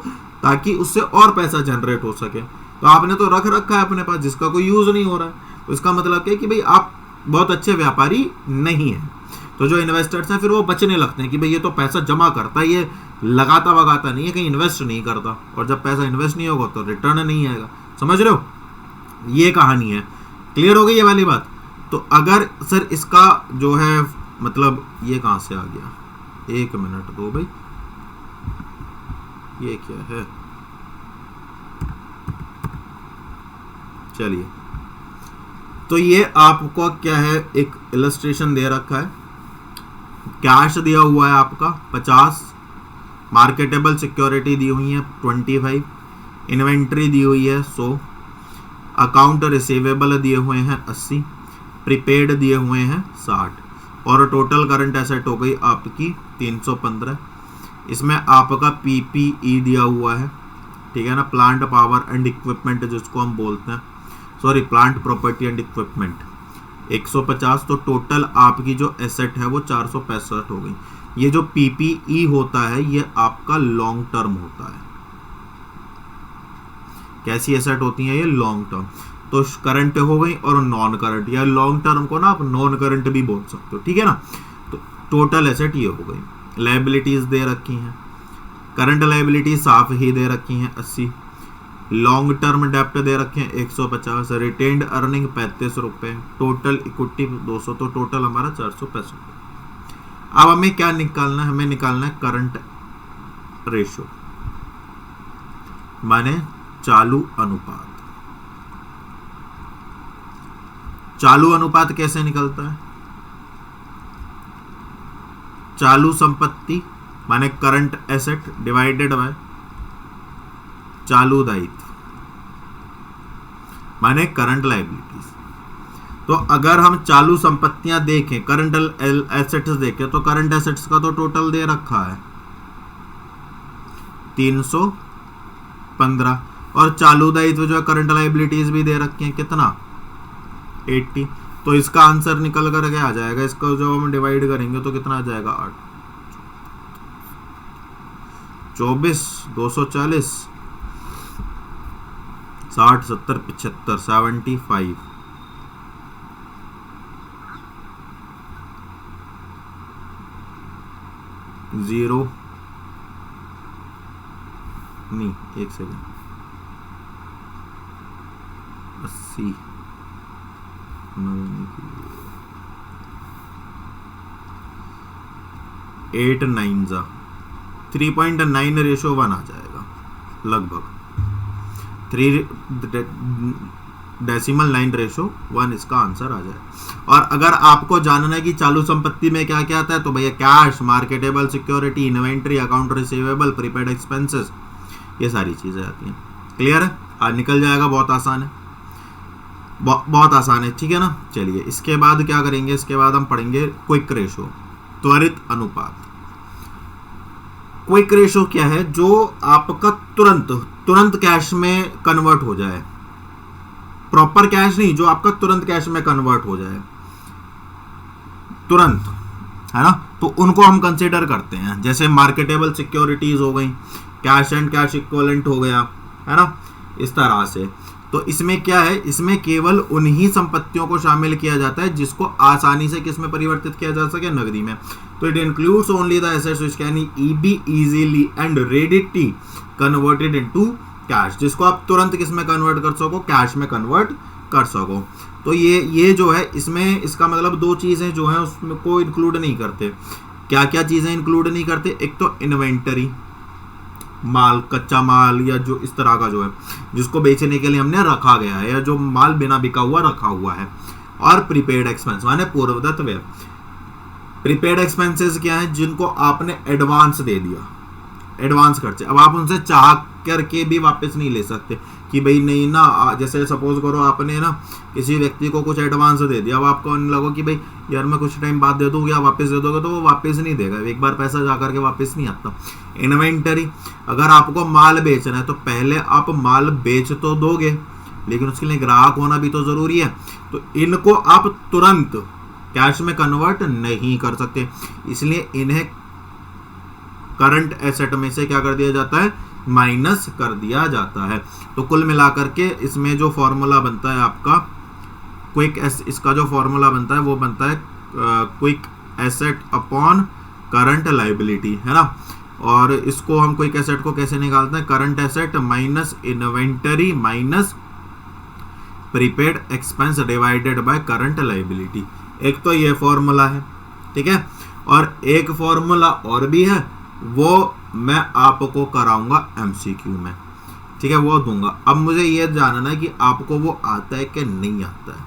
ताकि उससे और पैसा जनरेट हो सके। तो आपने तो रख रखा है अपने पास जिसका कोई यूज नहीं हो रहा है, तो इसका मतलब क्या है कि भाई आप बहुत अच्छे व्यापारी नहीं है। तो जो इन्वेस्टर्स हैं फिर वो बचने लगते हैं कि भाई ये तो पैसा जमा करता है, ये लगाता वगाता नहीं है, कहीं इन्वेस्ट नहीं करता, और जब पैसा इन्वेस्ट नहीं होगा तो रिटर्न नहीं आएगा। समझ रहे हो, ये कहानी है। क्लियर हो गई ये वाली बात? तो अगर सर इसका जो है मतलब ये कहां से आ गया, 1 मिनट दो भाई, ये क्या है, चलिए। तो ये आपको क्या है, एक इलस्ट्रेशन दे रखा है कैश दिया हुआ है आपका 50, मार्केटेबल सिक्योरिटी दी हुई है 25, इन्वेंट्री दी हुई है 100, अकाउंट रिसीवेबल दिए हुए हैं 80, प्रीपेड दिए हुए हैं 60 और टोटल करंट एसेट हो गई आपकी 315। इसमें आपका पीपीई दिया हुआ है, ठीक है ना, प्लांट पावर एंड इक्विपमेंट जिसको हम बोलते हैं, sorry plant property and equipment 150। तो टोटल आपकी जो एसेट है वो 465 हो गई। ये जो पीपीई होता है ये आपका लॉन्ग टर्म होता है। कैसी एसेट होती है ये? Long term. तो करंट हो गई और नॉन करंट, या लॉन्ग टर्म को ना आप नॉन करंट भी बोल सकते हो, ठीक है ना। तो टोटल एसेट ये हो गई। लायबिलिटीज दे रखी हैं, करंट लायबिलिटी साफ ही दे रखी हैं 80, लॉन्ग टर्म डेप्ट दे रखे हैं 150, रिटेन्ड अर्निंग 35 रुपए, टोटल इक्विटी 200, तो टोटल हमारा 465। अब हमें क्या निकालना है? हमें निकालना है करंट रेशो, माने चालू अनुपात। चालू अनुपात कैसे निकलता है? चालू संपत्ति माने करंट एसेट डिवाइडेड बाय चालू दायित्व माने करंट लायबिलिटीज। तो अगर हम चालू संपत्तियां देखें, करंट एसेट्स देखें, तो करंट एसेट्स का तो टोटल दे रखा है 315 और चालू दायित्व जो है करंट लायबिलिटीज भी दे रखी हैं कितना? 80। तो इसका आंसर निकल कर के आ जाएगा, इसको जो हम डिवाइड करेंगे तो कितना आ जाएगा? 8, 24, 240, 60, 70, 75, 75, 0 नहीं, एक सेकेंड, 80, 8 9 जा 3.9 रेशो 1 आ जाएगा लगभग, 3.9 रेशो 1 इसका आंसर आ जाएगा। और अगर आपको जानना है कि चालू संपत्ति में क्या क्या आता है, तो भैया cash, marketable security, inventory, account receivable, prepaid expenses, ये सारी चीजें आती हैं। क्लियर है? आज निकल जाएगा, बहुत आसान है, बहुत आसान है, ठीक है ना। चलिए इसके बाद क्या करेंगे? इसके बाद हम पढ़ेंगे क्विक रेशो, त्वरित अनुपात। क्विक रेशो क्या है? जो आपका तुरंत कैश में कन्वर्ट हो जाए, प्रॉपर कैश नहीं, जो आपका तुरंत कैश में कन्वर्ट हो जाए तुरंत, है ना, तो उनको हम कंसीडर करते हैं। जैसे मार्केटेबल सिक्योरिटीज हो गई, कैश एंड कैश इक्विवेलेंट हो गया, है ना, इस तरह से। तो इसमें क्या है? इसमें केवल उन्हीं संपत्तियों को शामिल किया जाता है जिसको आसानी से किस में परिवर्तित किया जा सके? नगदी में। तो it includes only the assets which can be easily and readily converted into cash, जिसको आप तुरंत किस में कन्वर्ट कर सको? कैश में कन्वर्ट कर सको। तो ये जो है, इसमें इसका मतलब दो चीजें जो है उसमें को इंक्लूड नहीं करते। क्या क्या चीजें इंक्लूड नहीं करते? एक तो इन्वेंटरी, माल, कच्चा माल, या जो इस तरह का जो है जिसको बेचने के लिए हमने रखा गया है, या जो माल बिना बिका हुआ रखा हुआ है। और प्रीपेड एक्सपेंस माने पूर्वदत्त व्यय। प्रीपेड एक्सपेंसेस क्या है? जिनको आपने एडवांस दे दिया, एडवांस खर्चे। अब आप उनसे चाह करके भी वापस नहीं ले सकते कि भाई नहीं ना, जैसे सपोज करो आपने ना किसी व्यक्ति को कुछ एडवांस दे दिया, अब आपको लगा कि भाई यार मैं कुछ टाइम बाद दे दूँ, या वापस दे दोगे, तो वो वापस नहीं देगा, एक बार पैसा जा करके वापस नहीं आता। इन्वेंटरी, अगर आपको माल बेचना है तो पहले आप माल बेच तो दोगे, लेकिन उसके लिए ग्राहक होना भी तो जरूरी है। तो इनको आप तुरंत कैश में कन्वर्ट नहीं कर सकते, इसलिए इन्हें करंट एसेट में से क्या कर दिया जाता है? माइनस कर दिया जाता है। तो कुल मिलाकर के इसमें जो फॉर्मूला बनता है आपका क्विक इसका जो फॉर्मूला बनता है वो बनता है quick asset upon current liability, है ना। और इसको हम क्विक एसेट को कैसे निकालते हैं? Current asset minus inventory minus prepaid expense divided by current liability. एक तो ये फॉर्मूला है, ठीक है, और एक फॉर्मूला और भी है, वो मैं आपको कराऊंगा एमसीक्यू में, ठीक है, वो दूंगा। अब मुझे ये जानना है कि आपको वो आता है कि नहीं आता है,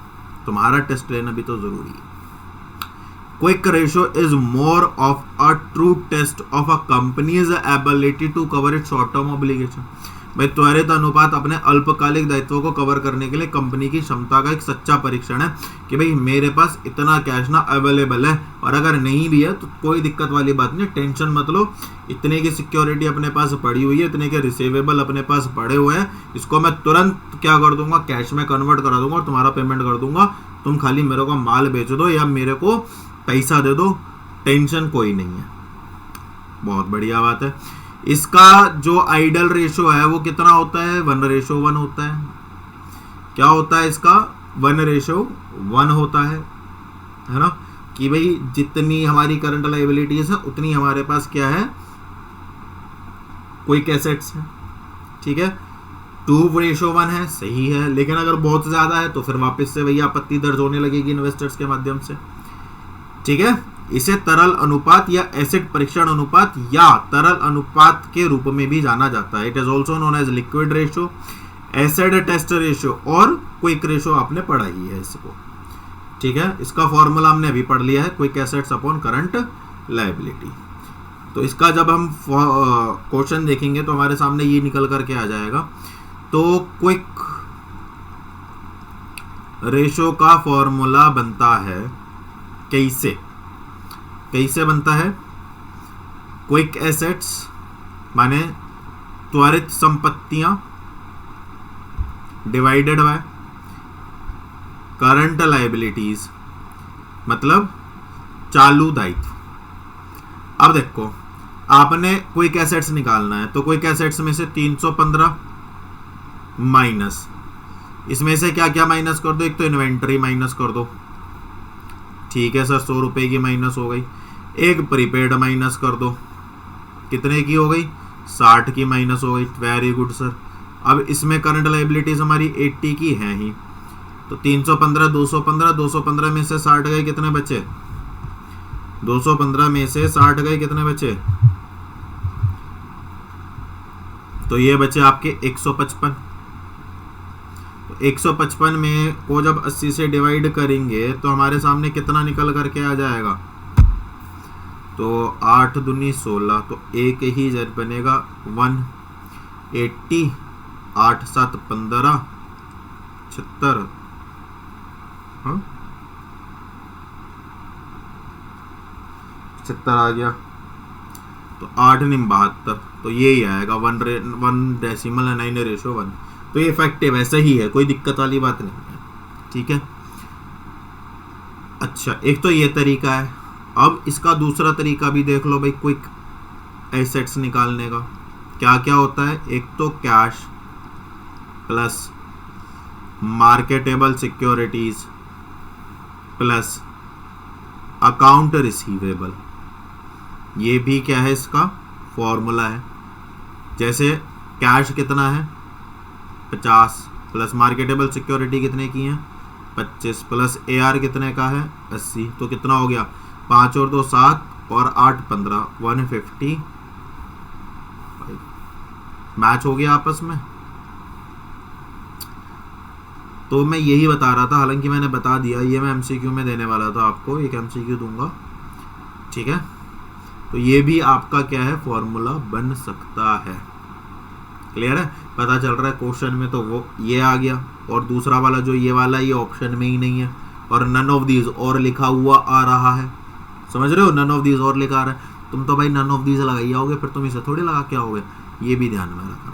तुम्हारा टेस्ट लेना भी तो जरूरी है। Quick ratio is more of a true test of a company's ability to cover it short term obligation. भाई त्वरित अनुपात अपने अल्पकालिक दायित्वों को कवर करने के लिए कंपनी की क्षमता का एक सच्चा परीक्षण है कि भाई मेरे पास इतना कैश ना अवेलेबल है, और अगर नहीं भी है तो कोई दिक्कत वाली बात नहीं, टेंशन मत लो, इतने की सिक्योरिटी अपने पास पड़ी हुई है, इतने के रिसीवेबल अपने पास पड़े हुए हैं, इसको मैं तुरंत क्या कर दूंगा, कैश में कन्वर्ट करा दूंगा और तुम्हारा पेमेंट कर दूंगा, तुम खाली मेरे को माल बेच दो या मेरे को पैसा दे दो, टेंशन कोई नहीं है। बहुत बढ़िया बात है। इसका जो आइडल रेशो है वो कितना होता है, 1:1 होता है। क्या होता है इसका, 1:1 होता है ना, कि भाई जितनी हमारी करंट लायबिलिटीज है उतनी हमारे पास क्या है, क्विक एसेट्स है। ठीक है, 2:1 है, सही है, लेकिन अगर बहुत ज्यादा है तो फिर वापस से भैया आपत्ति दर्ज होने लगेगी इन्वेस्टर्स के माध्यम से। ठीक है, इसे तरल अनुपात या एसिड परीक्षण अनुपात या तरल अनुपात के रूप में भी जाना जाता है। It is also known as liquid ratio, acid test ratio और क्विक रेशो आपने पढ़ा ही है इसको। ठीक है, इसका फॉर्मूला हमने अभी पढ़ लिया है, quick assets upon current liability. तो इसका जब हम क्वेश्चन देखेंगे तो हमारे सामने ये निकल करके आ जाएगा। तो क्विक रेशो का फॉर्मूला बनता है कैसे बनता है, क्विक एसेट्स माने त्वरित संपत्तियां डिवाइडेड बाय करंट लायबिलिटीज मतलब चालू दायित्व। अब देखो आपने क्विक एसेट्स निकालना है, तो क्विक एसेट्स में से 315 माइनस, इसमें से क्या क्या माइनस कर दो, एक तो इन्वेंटरी माइनस कर दो, ठीक है सर, 100 रुपए की माइनस हो गई। एक प्रीपेड माइनस कर दो, कितने की हो गई, 60 की माइनस हो गई। Very good sir. अब इसमें करंट लायबिलिटीज हमारी 80 की है ही, तो 315 215 में से 60 गए, कितने बचे, 215 में से 60 गए, कितने बचे, तो ये बचे आपके 155। 155 में को जब 80 से डिवाइड करेंगे तो हमारे सामने कितना निकल करके आ जाएगा, तो 8 दूनी 16, तो एक ही जर बनेगा 180, 8 7 15 76, हाँ 76 आ गया, तो 8 9 72, तो यही आएगा 1.9:1। तो ये इफेक्टिव है, सही है, कोई दिक्कत वाली बात नहीं है। ठीक है, अच्छा एक तो ये तरीका है। अब इसका दूसरा तरीका भी देख लो भाई, क्विक एसेट्स निकालने का क्या क्या होता है, एक तो cash plus marketable securities plus account receivable, ये भी क्या है, इसका फॉर्मूला है। जैसे कैश कितना है 50 प्लस मार्केटेबल सिक्योरिटी कितने की है 25 प्लस AR कितने का है 80, तो कितना हो गया, 5 और 2 7 और 8 15, 150 मैच हो गया आपस में। तो मैं यही बता रहा था, हालांकि मैंने बता दिया, ये मैं MCQ में देने वाला था आपको, एक MCQ दूंगा। ठीक है, तो ये भी आपका क्या है, फॉर्मूला बन सकता है। क्लियर है, पता चल रहा है क्वेश्चन में तो वो ये आ गया, और दूसरा वाला जो ये वाला, ये ऑप्शन में ही नहीं है, और नन ऑफ दीज और लिखा हुआ आ रहा है। समझ रहे हो, नन ऑफ दीज और लिखा आ रहा है, तुम तो भाई नन ऑफ दीज लगाई आओगे, फिर तुम इसे थोड़ी लगा के आओगे, ये भी ध्यान में रखना।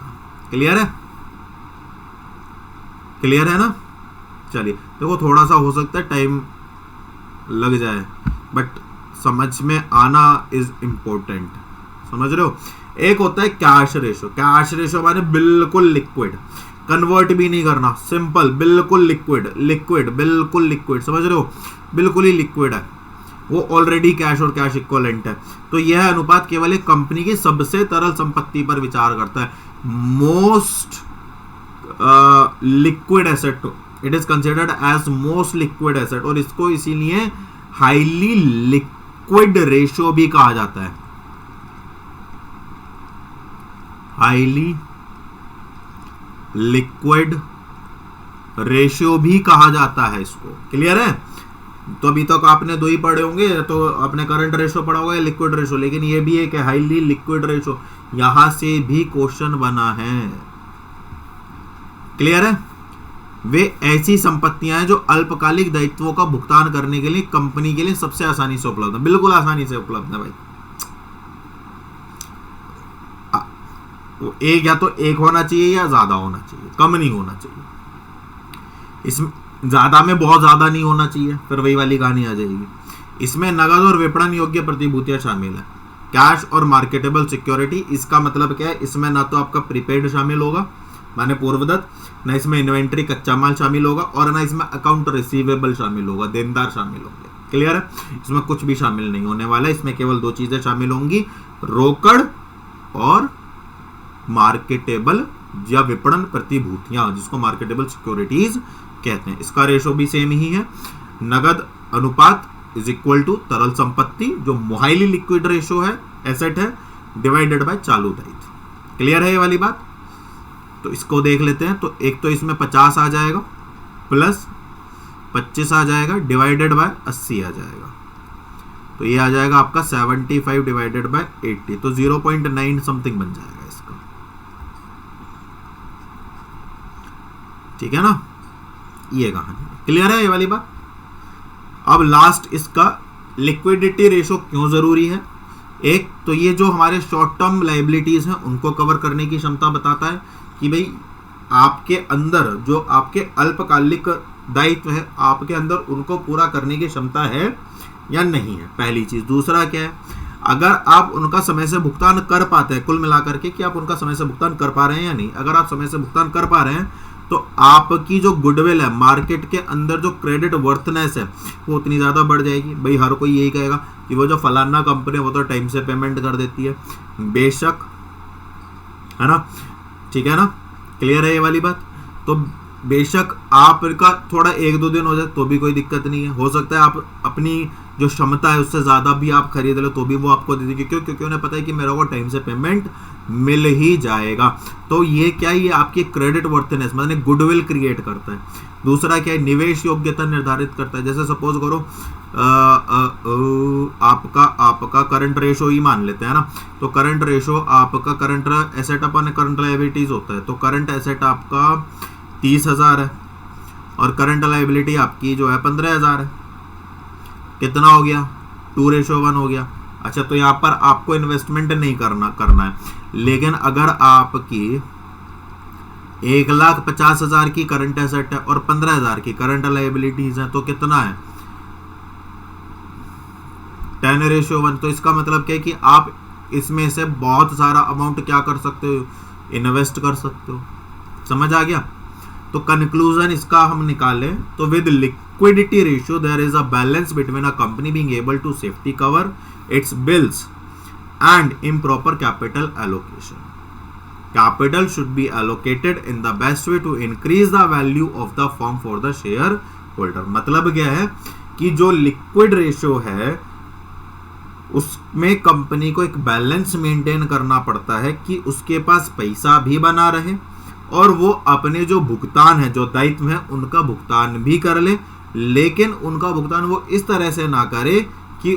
क्लियर है, क्लियर है ना। चलिए देखो, थोड़ा सा हो सकता है टाइम लग जाए, बट समझ में आना इज इम्पोर्टेंट। समझ रहे हो, एक होता है कैश रेशो। कैश रेशो माने बिल्कुल लिक्विड, कन्वर्ट भी नहीं करना, सिंपल बिल्कुल लिक्विड बिल्कुल लिक्विड, समझ रहे हो, बिल्कुल ही लिक्विड है, वो ऑलरेडी कैश और कैश इक्विवेलेंट है। तो यह अनुपात केवल एक कंपनी की सबसे तरल संपत्ति पर विचार करता है। Most liquid asset, it is considered as most liquid asset, और इसको इसीलिए हाईली लिक्विड रेशो भी कहा जाता है। हाईली लिक्विड रेशियो भी कहा जाता है इसको। क्लियर है, तो अभी तक आपने दो ही पढ़े होंगे, तो आपने करंट रेशो पढ़ा होगा या लिक्विड रेशो, लेकिन ये भी एक हाईली लिक्विड रेशो, यहां से भी क्वेश्चन बना है। क्लियर है? वे ऐसी संपत्तियां हैं जो अल्पकालिक दायित्वों का भुगतान करने के लिए कंपनी के लिए सबसे आसानी से उपलब्ध है। बिल्कुल आसानी से उपलब्ध है भाई। एक या तो एक होना चाहिए या ज्यादा होना चाहिए, कम नहीं होना चाहिए। इसमें ज्यादा में बहुत ज्यादा नहीं होना चाहिए, फिर वही वाली कहानी आ जाएगी। इसमें नगद और विपणन योग्य प्रतिभूतियां शामिल है, कैश और मार्केटेबल सिक्योरिटी। इसका मतलब क्या है? इसमें ना तो आपका प्रीपेड शामिल होगा माने पूर्वदत्त, ना इसमें इन्वेंट्री कच्चा माल शामिल होगा, और ना इसमें अकाउंट रिसीवेबल शामिल होगा, देनदार शामिल होंगे। क्लियर है? इसमें कुछ भी शामिल नहीं होने वाला है। इसमें केवल दो चीजें शामिल होंगी, रोकड़ और मार्केटेबल या विपणन प्रतिभूतियां, जिसको मार्केटेबल सिक्योरिटीज कहते हैं। इसका रेशो भी सेम ही है, नगद अनुपात इज इक्वल टू तरल संपत्ति, जो हाईली लिक्विड रेशो है, एसेट है, डिवाइडेड बाय चालू दायित्व। क्लियर है ये वाली बात? तो इसको देख लेते हैं। तो एक तो इसमें 50 आ जाएगा प्लस 25 आ जाएगा डिवाइडेड बाय 80 आ जाएगा, तो ये आ जाएगा आपका 75 डिवाइडेड बाय 80, तो 0.9 समथिंग बन जाएगा इसका। ठीक है ना? ये कहानी। क्लियर है ये वाली बात? अब लास्ट इसका लिक्विडिटी रेशो क्यों जरूरी है। एक तो ये जो हमारे शॉर्ट टर्म लायबिलिटीज हैं उनको कवर करने की क्षमता बताता है कि भाई आपके अंदर जो आपके अल्पकालिक दायित्व है, आपके अंदर उनको पूरा करने की क्षमता है या नहीं है, पहली चीज। दूसरा क्या है? अगर आप उनका समय से भुगतान कर पाते हैं, कुल मिलाकर के कि आप उनका समय से भुगतान कर पा रहे हैं या नहीं। अगर आप समय से भुगतान कर पा रहे हैं तो आपकी जो गुडविल है, मार्केट के अंदर जो क्रेडिट वर्थनेस है, वो उतनी ज़्यादा बढ़ जाएगी। भाई हर कोई यही कहेगा कि वो जो फलाना कंपनी है वो तो टाइम से पेमेंट कर देती है। बेशक, है ना? ठीक है ना? क्लियर है ये वाली बात? तो बेशक आपका थोड़ा 1-2 दिन हो जाए तो भी कोई दिक्कत नहीं है। हो सकता है आप अपनी जो क्षमता है उससे ज़्यादा भी आप खरीद लो तो भी वो आपको दे देंगे। क्यों? क्योंकि उन्हें पता है कि मेरे को टाइम से पेमेंट मिल ही जाएगा। तो ये क्या है? ये आपकी क्रेडिट वर्थनेस मतलब गुडविल क्रिएट करता है। दूसरा क्या है? निवेश योग्यता निर्धारित करता है। जैसे सपोज करो आपका करंट रेशो ही मान लेते हैं ना, तो करंट रेशो आपका करंट एसेट अपन करंट लायबिलिटीज होता है। तो करंट एसेट आपका 30,000 है और करंट लायबिलिटी आपकी जो है 15,000 है। कितना हो गया? 2:1 हो गया। अच्छा, तो यहाँ पर आपको इन्वेस्टमेंट नहीं करना है, लेकिन अगर आपकी 1,50,000 की करंट एसेट है और 15,000 की करंट लायबिलिटीज है, तो कितना है? 10:1। तो इसका मतलब क्या है कि आप इसमें से बहुत सारा अमाउंट क्या कर सकते हो? इन्वेस्ट कर सकते हो। समझ आ गया? तो कंक्लूजन इसका हम निकालें तो with liquidity ratio there is a balance between a company being able to safety cover its bills and improper capital allocation. Capital should be allocated in the best way to increase the value of the firm for the shareholder. मतलब क्या है कि जो liquid ratio है उसमें company को एक balance maintain करना पड़ता है कि उसके पास पैसा भी बना रहे और वो अपने जो भुगतान है, जो दायित्व है, उनका भुगतान भी कर ले, लेकिन उनका भुगतान वो इस तरह से ना करे कि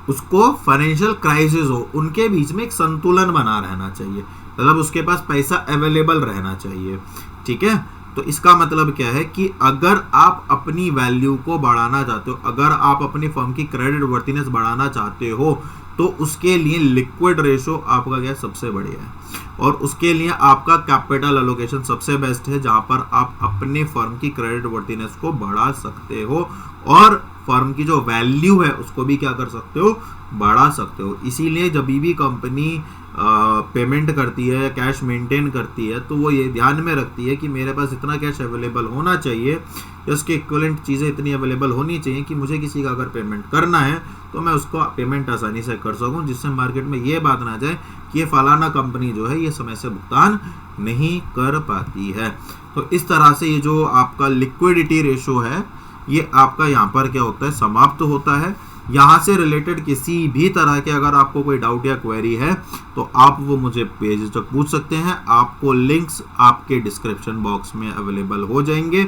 उसको फाइनेंशियल क्राइसिस हो। उनके बीच में एक संतुलन बना रहना चाहिए, मतलब उसके पास पैसा अवेलेबल रहना चाहिए। ठीक है? तो इसका मतलब क्या है कि अगर आप अपनी वैल्यू को बढ़ाना चाहते हो, अगर आप अपनी फर्म की क्रेडिट वर्थीनेस बढ़ाना चाहते हो, तो उसके लिए लिक्विड रेशो आपका क्या सबसे बढ़िया है, और उसके लिए आपका कैपिटल एलोकेशन सबसे बेस्ट है, जहां पर आप अपने फर्म की क्रेडिट वर्थीनेस को बढ़ा सकते हो और फर्म की जो वैल्यू है उसको भी क्या कर सकते हो? बढ़ा सकते हो। इसीलिए जब भी कंपनी पेमेंट करती है, कैश मेंटेन करती है, तो वो ये ध्यान में रखती है कि मेरे पास इतना कैश अवेलेबल होना चाहिए या उसके इक्विवेलेंट चीज़ें इतनी अवेलेबल होनी चाहिए कि मुझे किसी का अगर पेमेंट करना है तो मैं उसको पेमेंट आसानी से कर सकूं, जिससे मार्केट में ये बात ना जाए कि ये फलाना कंपनी जो है ये समय से भुगतान नहीं कर पाती है। तो इस तरह से ये जो आपका लिक्विडिटी रेशो है ये आपका यहाँ पर क्या होता है? समाप्त होता है। यहाँ से रिलेटेड किसी भी तरह के अगर आपको कोई डाउट या क्वेरी है तो आप वो मुझे पेज तक पूछ सकते हैं। आपको लिंक्स आपके डिस्क्रिप्शन बॉक्स में अवेलेबल हो जाएंगे,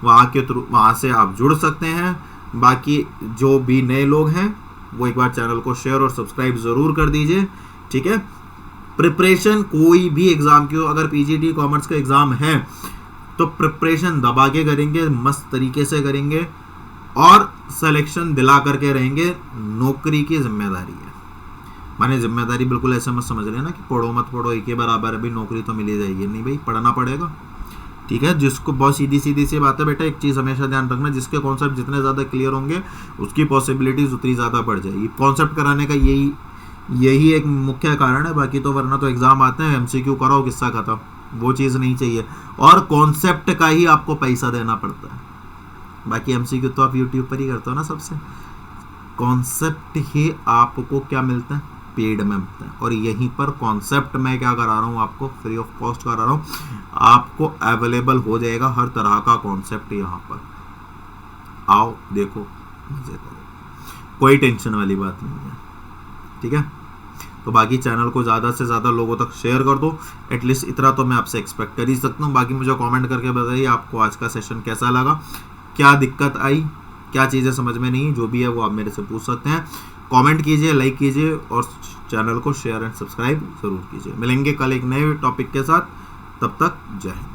वहाँ के थ्रू वहाँ से आप जुड़ सकते हैं। बाकी जो भी नए लोग हैं वो एक बार चैनल को शेयर और सब्सक्राइब ज़रूर कर दीजिए, ठीक है। प्रिपरेशन कोई भी एग्ज़ाम की हो, अगर पीजीटी कॉमर्स का एग्ज़ाम है तो प्रिपरेशन दबा के करेंगे, मस्त तरीके से करेंगे और सिलेक्शन दिला करके रहेंगे। नौकरी की जिम्मेदारी है, माने जिम्मेदारी बिल्कुल ऐसे मत समझ लेना कि पढ़ो मत पढ़ो एक ही बराबर, अभी नौकरी तो मिल ही जाएगी। नहीं भाई, पढ़ना पड़ेगा, ठीक है। जिसको बहुत सीधी सी बात है बेटा, एक चीज़ हमेशा ध्यान रखना, जिसके कॉन्सेप्ट जितने ज़्यादा क्लियर होंगे उसकी पॉसिबिलिटीज उतनी ज़्यादा बढ़ जाएगी। कॉन्सेप्ट कराने का यही एक मुख्य कारण है, बाकी तो वरना तो एग्ज़ाम आते हैं एमसीक्यू कराओ किस्सा खत्म, वो चीज़ नहीं चाहिए। और कॉन्सेप्ट का ही आपको पैसा देना पड़ता है, बाकी एमसीक्यू तो आप यूट्यूब पर ही करते हो ना सबसे। कॉन्सेप्ट ही आपको क्या मिलता है, पेड में मिलता है। और यहीं पर कॉन्सेप्ट मैं क्या करा रहा हूँ, आपको फ्री ऑफ कॉस्ट करा रहा हूँ, आपको अवेलेबल हो जाएगा हर तरह का कॉन्सेप्ट यहाँ पर। आओ देखो, मजे करो, कोई टेंशन वाली बात नहीं है, ठीक है। तो बाकी चैनल को ज़्यादा से ज़्यादा लोगों तक शेयर कर दो, एटलीस्ट इतना तो मैं आपसे एक्सपेक्ट कर ही सकता हूँ। बाकी मुझे कमेंट करके बताइए आपको आज का सेशन कैसा लगा, क्या दिक्कत आई, क्या चीज़ें समझ में नहीं, जो भी है वो आप मेरे से पूछ सकते हैं। कमेंट कीजिए, लाइक कीजिए और चैनल को शेयर एंड सब्सक्राइब ज़रूर कीजिए। मिलेंगे कल एक नए टॉपिक के साथ, तब तक जय हिंद।